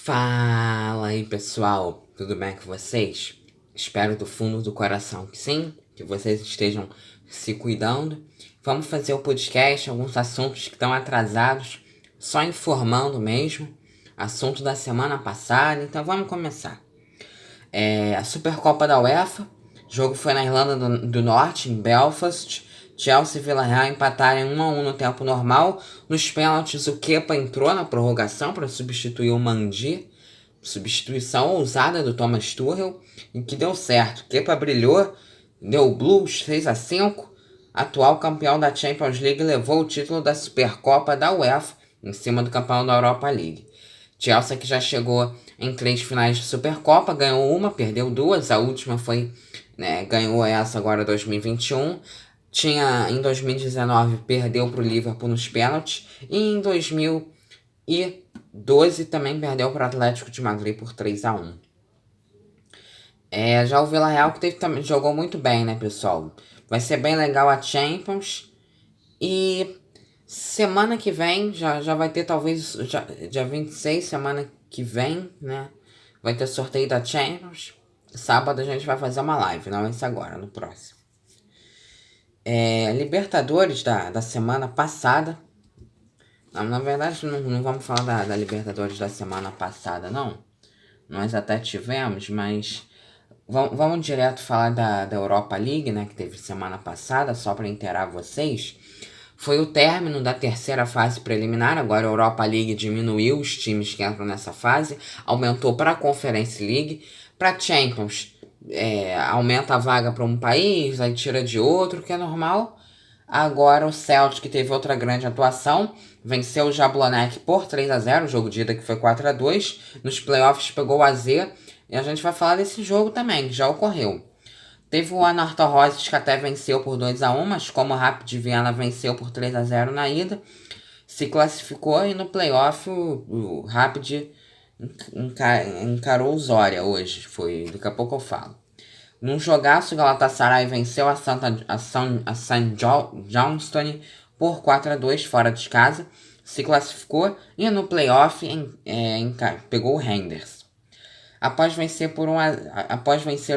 Fala aí pessoal, tudo bem com vocês? Espero do fundo do coração que sim, que vocês estejam se cuidando. Vamos fazer o podcast, alguns assuntos que estão atrasados, só informando mesmo. Assunto da semana passada, então vamos começar. A Supercopa da UEFA, o jogo foi na Irlanda do Norte, em Belfast. Chelsea e Villarreal empataram em 1-1 no tempo normal. Nos pênaltis, o Kepa entrou na prorrogação para substituir o Mandi. Substituição ousada do Thomas Tuchel, e que deu certo. Kepa brilhou, deu blues 6-5. Atual campeão da Champions League levou o título da Supercopa da UEFA em cima do campeão da Europa League. Chelsea, que já chegou em 3 finais de Supercopa, ganhou uma, perdeu duas. A última foi, ganhou essa agora 2021. Em 2019 perdeu para o Liverpool nos pênaltis. E em 2012 também perdeu para o Atlético de Madrid por 3-1. Já o Villarreal que também jogou muito bem, né, pessoal? Vai ser bem legal a Champions. E semana que vem, já vai ter talvez, dia 26, semana que vem, né? Vai ter sorteio da Champions. Sábado a gente vai fazer uma live, não esse agora, no próximo. Libertadores da semana passada. Não, na verdade, não vamos falar da Libertadores da semana passada, não. Nós até tivemos, mas vamos direto falar da Europa League, né? Que teve semana passada, só para inteirar vocês. Foi o término da terceira fase preliminar. Agora a Europa League diminuiu os times que entram nessa fase, aumentou para a Conference League. Para Champions, aumenta a vaga para um país, aí tira de outro, que é normal. Agora o Celtic, que teve outra grande atuação, venceu o Jablonec por 3-0, o jogo de ida que foi 4-2. Nos playoffs pegou o AZ, e a gente vai falar desse jogo também, que já ocorreu. Teve o Anortho Roses, que até venceu por 2-1, mas como o Rapid Viena venceu por 3-0 na ida, se classificou, e no playoff o Rapid encarou o Zorya hoje. Daqui a pouco eu falo. Num jogaço, o Galatasaray venceu a St. Johnstone por 4-2 fora de casa, se classificou, e no playoff pegou o Rangers. Após vencer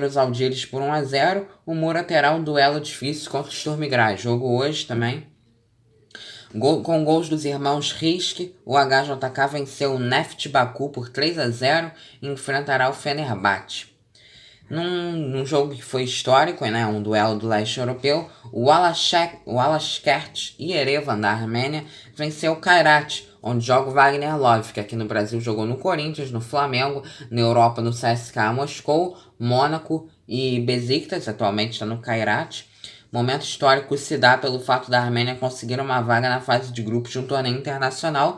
os Algíris por 1-0, o Moura terá um duelo difícil contra o Sturm Graz. Jogo hoje também. Com gols dos irmãos Risk, o HJK venceu o Neft Baku por 3-0 e enfrentará o Fenerbahçe. Num jogo que foi histórico, né, um duelo do leste europeu, o Alashkert Yerevan da Armênia venceu o Kairat, onde joga o Wagner Love, que aqui no Brasil jogou no Corinthians, no Flamengo, na Europa no CSKA Moscou, Mônaco e Besiktas, atualmente está no Kairat. Momento histórico se dá pelo fato da Armênia conseguir uma vaga na fase de grupos de um torneio internacional.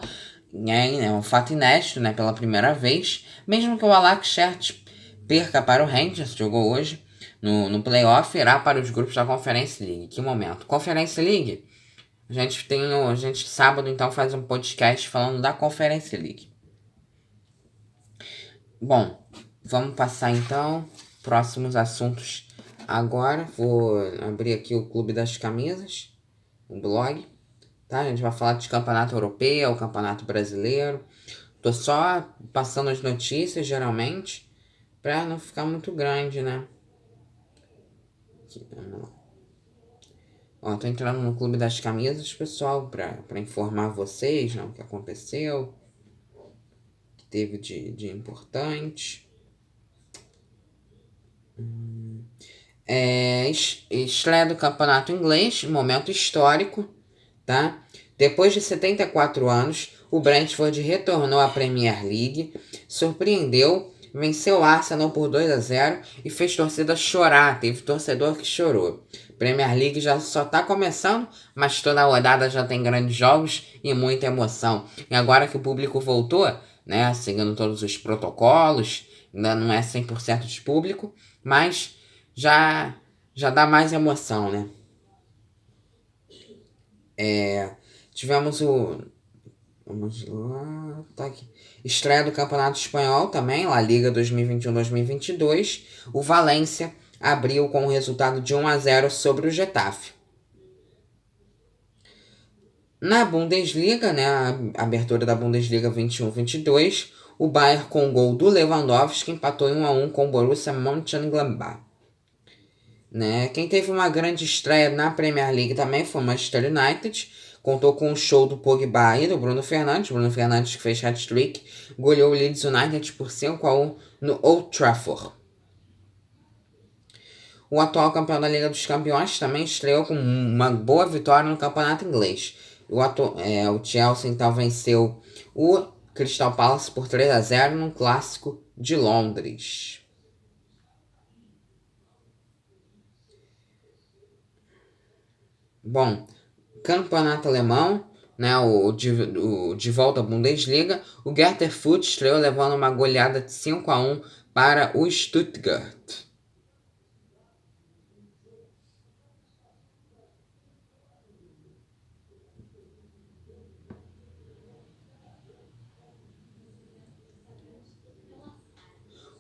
É um fato inédito, né, pela primeira vez, mesmo que o Alashkert perca para o Rangers, jogou hoje no playoff, irá para os grupos da Conference League. Que momento. Conference League, a gente sábado então faz um podcast falando da Conference League. Bom, vamos passar então próximos assuntos agora. Vou abrir aqui o Clube das Camisas, o blog, tá? A gente vai falar de campeonato europeu, campeonato brasileiro. Tô só passando as notícias, geralmente, pra não ficar muito grande, né? Aqui, vamos lá. Ó, tô entrando no Clube das Camisas, pessoal, pra informar vocês, né, o que aconteceu, que teve de importante. Estreia do campeonato inglês, momento histórico, tá? Depois de 74 anos, o Brentford retornou à Premier League, surpreendeu, venceu o Arsenal por 2-0 e fez torcida chorar. Teve torcedor que chorou. Premier League já só tá começando, mas toda a rodada já tem grandes jogos e muita emoção. E agora que o público voltou, né, seguindo todos os protocolos, ainda não é 100% de público, mas já dá mais emoção, né? Tivemos vamos lá, tá aqui. Estreia do Campeonato Espanhol também, La Liga 2021-2022. O Valência abriu com o resultado de 1-0 sobre o Getafe. Na Bundesliga, né, a abertura da Bundesliga 21-22, O Bayern, com o gol do Lewandowski, empatou em 1-1 com o Borussia Mönchengladbach. Né? Quem teve uma grande estreia na Premier League também foi o Manchester United. Contou com o show do Pogba e do Bruno Fernandes. Bruno Fernandes, que fez hat-trick, goleou o Leeds United por 5-1 no Old Trafford. O atual campeão da Liga dos Campeões também estreou com uma boa vitória no campeonato inglês. O Chelsea então venceu o Crystal Palace por 3-0 no clássico de Londres. Bom, campeonato alemão, né, o de volta à Bundesliga, o Greuther Fürth estreou levando uma goleada de 5-1 para o Stuttgart.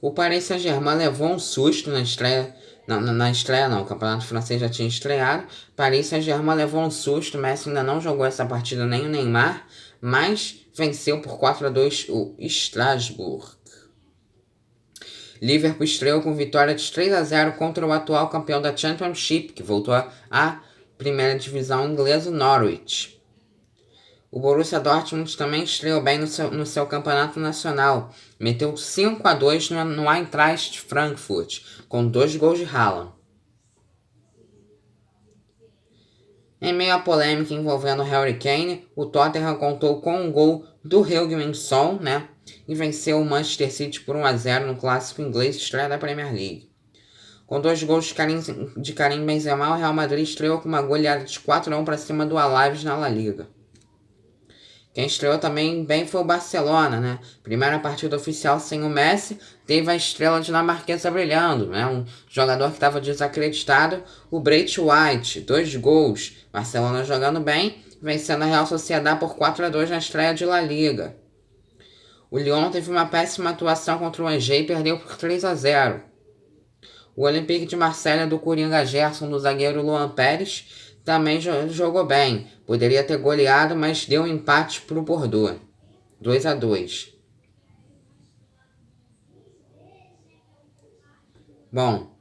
O Paris Saint-Germain levou um susto na estreia. Na estreia não, o campeonato francês já tinha estreado. Paris Saint-Germain levou um susto. Messi ainda não jogou essa partida, nem o Neymar, mas venceu por 4-2 o Strasbourg. Liverpool estreou com vitória de 3-0 contra o atual campeão da Championship, que voltou à primeira divisão inglesa, Norwich. O Borussia Dortmund também estreou bem no seu campeonato nacional. Meteu 5-2 no Eintracht Frankfurt, com 2 gols de Haaland. Em meio à polêmica envolvendo Harry Kane, o Tottenham contou com um gol do Heung-min Son, né? E venceu o Manchester City por 1-0 no clássico inglês estreia da Premier League. Com 2 gols de Karim Benzema, o Real Madrid estreou com uma goleada de 4-1 para cima do Alaves na La Liga. Quem estreou também bem foi o Barcelona, né? Primeira partida oficial sem o Messi, teve a estrela dinamarquesa brilhando, né? Um jogador que estava desacreditado, o Braithwaite White, 2 gols. Barcelona jogando bem, vencendo a Real Sociedad por 4-2 na estreia de La Liga. O Lyon teve uma péssima atuação contra o Angers e perdeu por 3-0. O Olympique de Marselha do Coringa Gerson, do zagueiro Luan Pérez, também jogou bem. Poderia ter goleado, mas deu um empate para o Bordeaux. 2-2. Bom,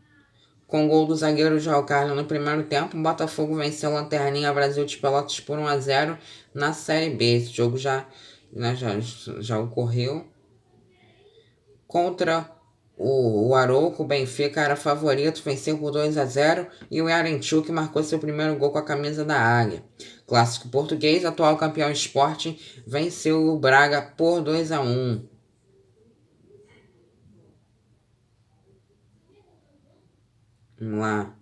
com o gol do zagueiro João Carlos no primeiro tempo, o Botafogo venceu a Lanterninha Brasil de Pelotas por 1-0 na Série B. Esse jogo já ocorreu. Contra o Arouca, o Benfica era favorito, venceu por 2-0 e o Yarenchuk marcou seu primeiro gol com a camisa da Águia. Clássico português, atual campeão Sporting, venceu o Braga por 2-1. Vamos lá.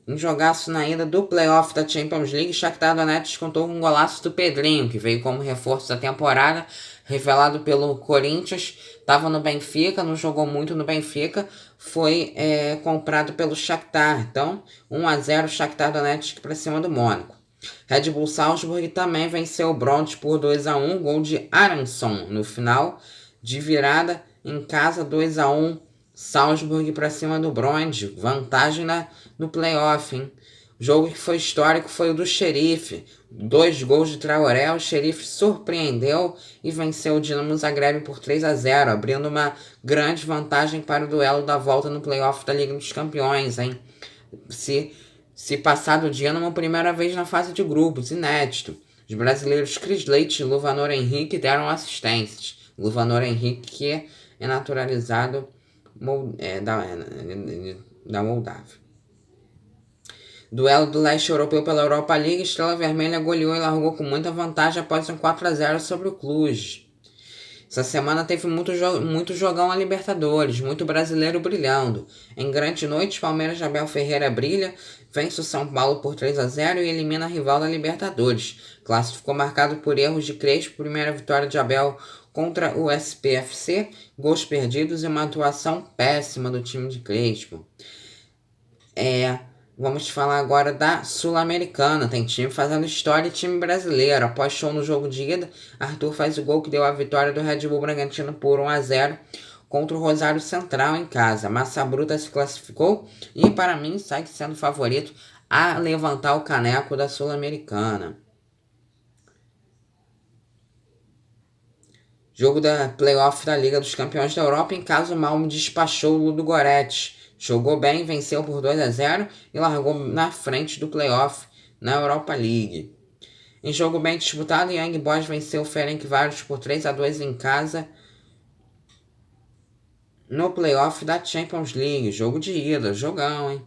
Um jogaço na ida do playoff da Champions League, Shakhtar Donetsk contou com um golaço do Pedrinho, que veio como reforço da temporada, revelado pelo Corinthians, estava no Benfica, não jogou muito no Benfica, foi comprado pelo Shakhtar. Então, 1-0 Shakhtar Donetsk para cima do Mônaco. Red Bull Salzburg também venceu o Bront por 2-1, gol de Aronson no final de virada em casa, 2-1 Salzburg para cima do Brond, vantagem no playoff, hein? O jogo que foi histórico foi o do Xerife. 2 gols de Traoré, o Xerife surpreendeu e venceu o Dinamo Zagreb por 3-0, abrindo uma grande vantagem para o duelo da volta no playoff da Liga dos Campeões, hein? Se passar do Dinamo, primeira vez na fase de grupos, inédito. Os brasileiros Chris Leite e Luvanor Henrique deram assistências. Luvanor Henrique, que é naturalizado da Moldávia. Duelo do leste europeu pela Europa League, Estrela Vermelha goleou e largou com muita vantagem após um 4-0 sobre o Cluj. Essa semana teve muito jogão na Libertadores, muito brasileiro brilhando. Em grande noite, Palmeiras de Abel Ferreira brilha, vence o São Paulo por 3-0 e elimina a rival da Libertadores. O clássico ficou marcado por erros de Crespo, primeira vitória de Abel contra o SPFC, gols perdidos e uma atuação péssima do time de Crespo. Vamos falar agora da Sul-Americana. Tem time fazendo história e time brasileiro. Após show no jogo de ida, Arthur faz o gol que deu a vitória do Red Bull Bragantino por 1-0 contra o Rosário Central em casa. Massa Bruta se classificou e, para mim, segue sendo favorito a levantar o caneco da Sul-Americana. Jogo da playoff da Liga dos Campeões da Europa, em casa o Malmo despachou o Ludogorets. Jogou bem, venceu por 2-0 e largou na frente do playoff na Europa League. Em jogo bem disputado, Young Boys venceu o Ferencváros por 3-2 em casa no playoff da Champions League. Jogo de ida, jogão, hein?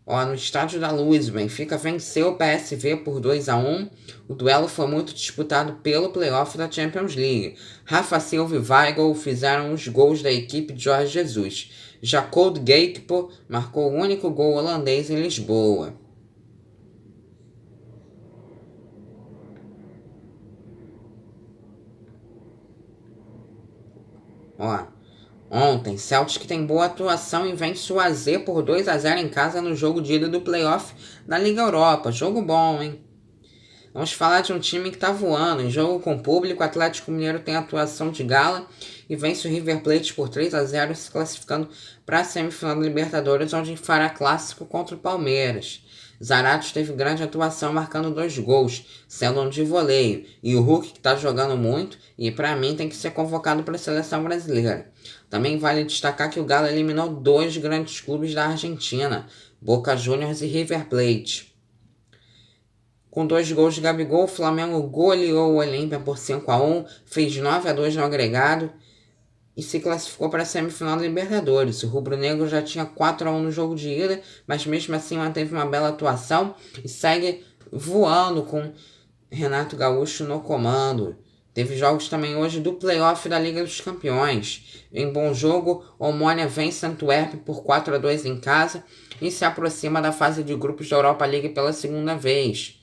No Estádio da Luz, o Benfica venceu o PSV por 2-1. O duelo foi muito disputado pelo playoff da Champions League. Rafa Silva e Weigl fizeram os gols da equipe de Jorge Jesus. Jacob Gakpo marcou o único gol holandês em Lisboa. Ontem, Celtic tem boa atuação e vence o AZ por 2-0 em casa no jogo de ida do playoff da Liga Europa. Jogo bom, hein? Vamos falar de um time que tá voando. Em jogo com público, o Atlético Mineiro tem atuação de gala e vence o River Plate por 3-0, se classificando para a semifinal da Libertadores, onde fará clássico contra o Palmeiras. Zaratos teve grande atuação, marcando 2 gols, sendo um de voleio. E o Hulk, que está jogando muito, e para mim tem que ser convocado para a seleção brasileira. Também vale destacar que o Galo eliminou 2 grandes clubes da Argentina, Boca Juniors e River Plate. Com 2 gols de Gabigol, o Flamengo goleou o Olímpia por 5-1, fez 9-2 no agregado e se classificou para a semifinal da Libertadores. O rubro-negro já tinha 4-1 no jogo de ida, mas mesmo assim manteve uma bela atuação e segue voando com Renato Gaúcho no comando. Teve jogos também hoje do playoff da Liga dos Campeões. Em bom jogo, o Omonia vence Antwerp por 4-2 em casa e se aproxima da fase de grupos da Europa League pela segunda vez.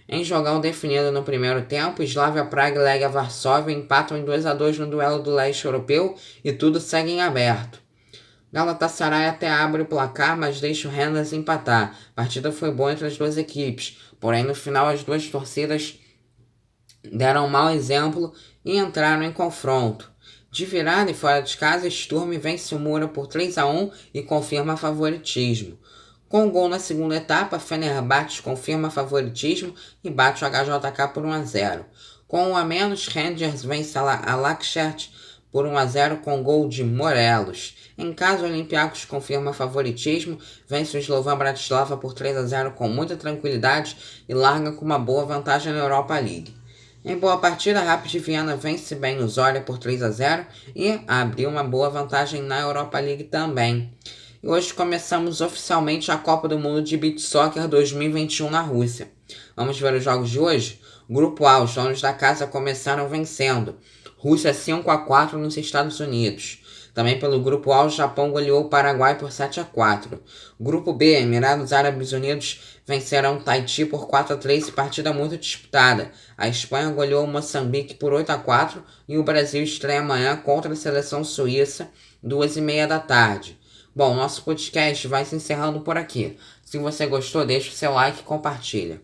Em jogão definido no primeiro tempo, Slavia Praga e Legia Varsóvia empatam em 2-2 no duelo do leste europeu e tudo segue em aberto. Galatasaray até abre o placar, mas deixa o Rennes empatar. A partida foi boa entre as duas equipes, porém no final as duas torcidas deram um mau exemplo e entraram em confronto. De virada e fora de casa, Sturm vence o Mura por 3-1 e confirma favoritismo. Com o gol na segunda etapa, Fenerbahçe confirma favoritismo e bate o HJK por 1-0. Com 1 a menos, Rangers vence a Lakshert por 1-0 com gol de Morelos. Em casa, o Olympiacos confirma favoritismo, vence o Slovan Bratislava por 3-0 com muita tranquilidade e larga com uma boa vantagem na Europa League. Em boa partida, a Rapid Viena vence bem o Zorya por 3-0 e abriu uma boa vantagem na Europa League também. E hoje começamos oficialmente a Copa do Mundo de Beach Soccer 2021 na Rússia. Vamos ver os jogos de hoje? Grupo A, os donos da casa começaram vencendo. Rússia 5-4 nos Estados Unidos. Também pelo Grupo A, o Japão goleou o Paraguai por 7-4. Grupo B, Emirados Árabes Unidos venceram Tahiti por 4-3 e partida muito disputada. A Espanha goleou o Moçambique por 8-4 e o Brasil estreia amanhã contra a seleção suíça, 2h30 da tarde. Bom, nosso podcast vai se encerrando por aqui. Se você gostou, deixe o seu like e compartilha.